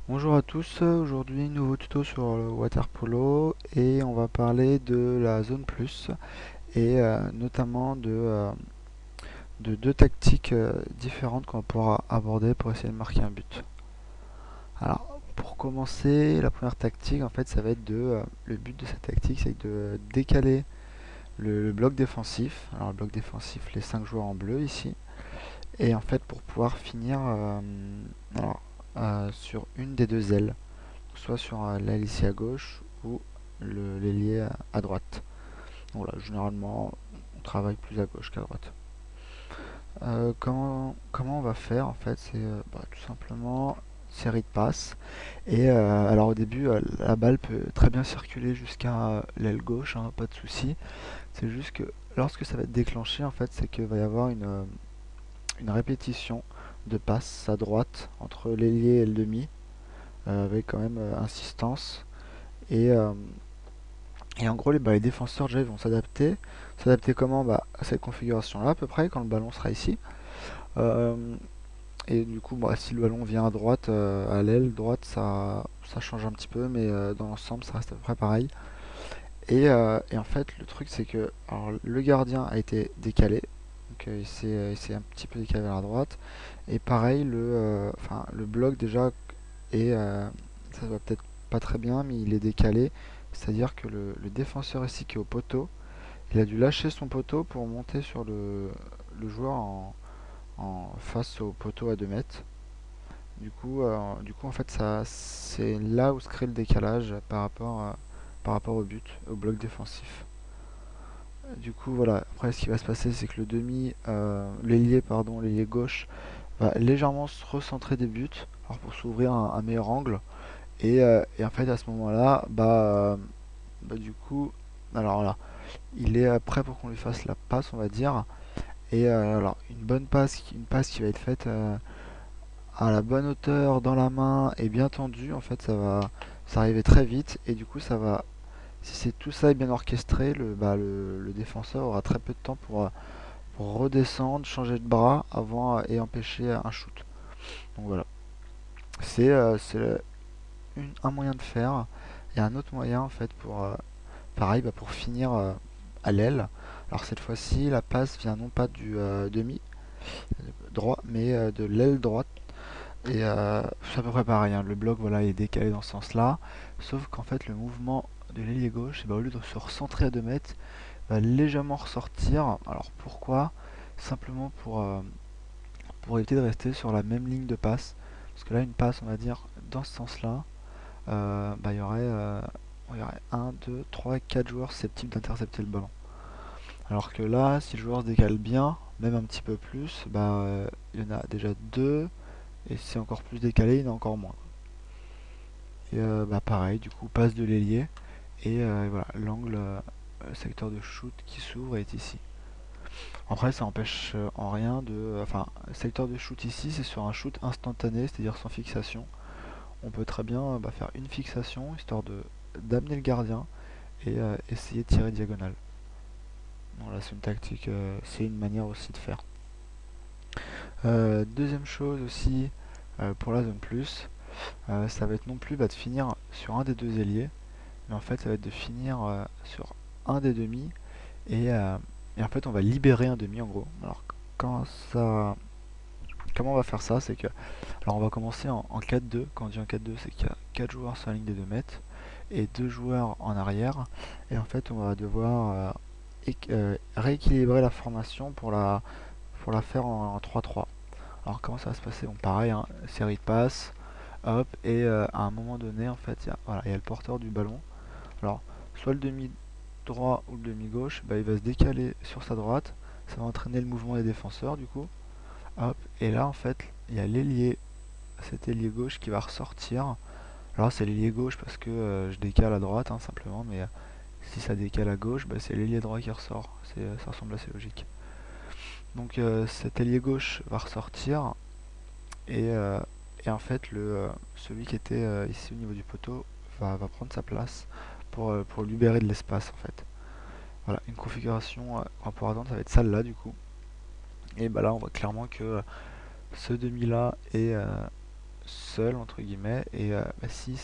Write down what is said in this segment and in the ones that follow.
Bonjour à tous, aujourd'hui nouveau tuto sur le water polo et on va parler de la zone plus et notamment de deux tactiques différentes qu'on va pouvoir aborder pour essayer de marquer un but. Alors pour commencer, la première tactique en fait ça va être le but de cette tactique c'est de décaler le bloc défensif. Alors le bloc défensif, les 5 joueurs en bleu ici, et en fait pour pouvoir finir alors, sur une des deux ailes, soit sur l'aile ici à gauche ou l'ailier à droite. Donc voilà, généralement on travaille plus à gauche qu'à droite. Comment on va faire en fait? C'est tout simplement série de passes. Et alors au début, la balle peut très bien circuler jusqu'à l'aile gauche, hein, pas de souci. C'est juste que lorsque ça va être déclenché, en fait, c'est qu'il va y avoir une répétition de passes à droite entre l'ailier et le demi, avec quand même insistance. Et, euh, Et en gros, les défenseurs déjà ils vont s'adapter. S'adapter comment? À cette configuration-là, à peu près, quand le ballon sera ici. Euh, et du coup, si le ballon vient à droite, à l'aile droite, ça change un petit peu, mais dans l'ensemble, ça reste à peu près pareil. Et en fait, le truc, c'est que alors, le gardien a été décalé. Donc, il s'est un petit peu décalé vers la droite. Et pareil, le bloc déjà est. Ça se voit peut-être pas très bien, mais il est décalé. C'est-à-dire que le défenseur ici qui est au poteau, il a dû lâcher son poteau pour monter sur le joueur face au poteau à 2 mètres. Du coup, en fait, c'est là où se crée le décalage par rapport au but, au bloc défensif. Du coup, voilà. Après, ce qui va se passer, c'est que l'ailier gauche va légèrement se recentrer des buts, alors pour s'ouvrir un meilleur angle. Et en fait, à ce moment-là, du coup, alors là, il est prêt pour qu'on lui fasse la passe, on va dire. Et alors, une passe qui va être faite à la bonne hauteur, dans la main et bien tendue, en fait, ça arriver très vite. Et du coup, si c'est tout ça est bien orchestré, le défenseur aura très peu de temps pour redescendre, changer de bras avant et empêcher un shoot. Donc voilà, c'est un moyen de faire. Et un autre moyen, en fait, pareil, pour finir à l'aile. Alors cette fois-ci, la passe vient non pas du demi droit, mais de l'aile droite. Et c'est à peu près pareil, hein. Le bloc voilà, est décalé dans ce sens-là. Sauf qu'en fait, le mouvement de l'ailier gauche, au lieu de se recentrer à 2 mètres, va légèrement ressortir. Alors pourquoi? Simplement pour éviter de rester sur la même ligne de passe. Parce que là, une passe, on va dire, dans ce sens-là, il y aurait un 2 3 4 joueurs susceptibles d'intercepter le ballon. Alors que là, si le joueur se décale bien, même un petit peu plus, il y en a déjà deux. Et si c'est encore plus décalé, il y en a encore moins. Et pareil, du coup, passe de l'ailier. Et voilà, l'angle secteur de shoot qui s'ouvre est ici. Après, ça empêche en rien de. Enfin, secteur de shoot ici, c'est sur un shoot instantané, c'est-à-dire sans fixation. On peut très bien faire une fixation histoire de d'amener le gardien et essayer de tirer diagonale. Voilà, c'est une tactique, c'est une manière aussi de faire. Deuxième chose aussi pour la zone plus, ça va être non plus de finir sur un des deux ailiers, mais en fait ça va être de finir sur un des demi et, euh, et en fait on va libérer un demi en gros. Alors quand ça, comment on va faire ça? C'est que alors on va commencer en 4-2. Quand on dit en 4-2, c'est qu'il y a 4 joueurs sur la ligne des 2 mètres et 2 joueurs en arrière. Et en fait on va devoir rééquilibrer la formation pour la faire en 3-3. Alors comment ça va se passer? Bon pareil, hein, série de passes, hop, et à un moment donné en fait il y a le porteur du ballon. Alors soit le demi droit ou le demi gauche, il va se décaler sur sa droite, ça va entraîner le mouvement des défenseurs du coup. Hop, et là en fait il y a cet ailier gauche qui va ressortir. Alors c'est l'ailier gauche parce que je décale à droite, hein, simplement, mais si ça décale à gauche, c'est l'ailier droit qui ressort. Ça ressemble assez logique. Donc cet ailier gauche va ressortir et, euh, et en fait celui qui était ici au niveau du poteau va prendre sa place pour libérer de l'espace en fait. Voilà, une configuration qu'on va pouvoir attendre, ça va être celle-là du coup. Et là on voit clairement que ce demi là est seul entre guillemets et bah, s'il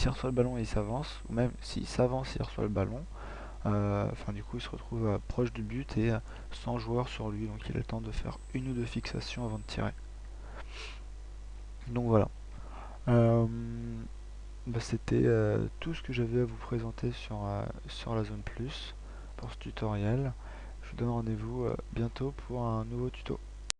reçoit le ballon et il s'avance, ou même s'il s'avance et il reçoit le ballon, enfin du coup il se retrouve proche du but et sans joueur sur lui, donc il a le temps de faire une ou deux fixations avant de tirer. Donc voilà. Euh, Bah, c'était tout ce que j'avais à vous présenter sur la zone plus pour ce tutoriel. Je vous donne rendez-vous bientôt pour un nouveau tuto.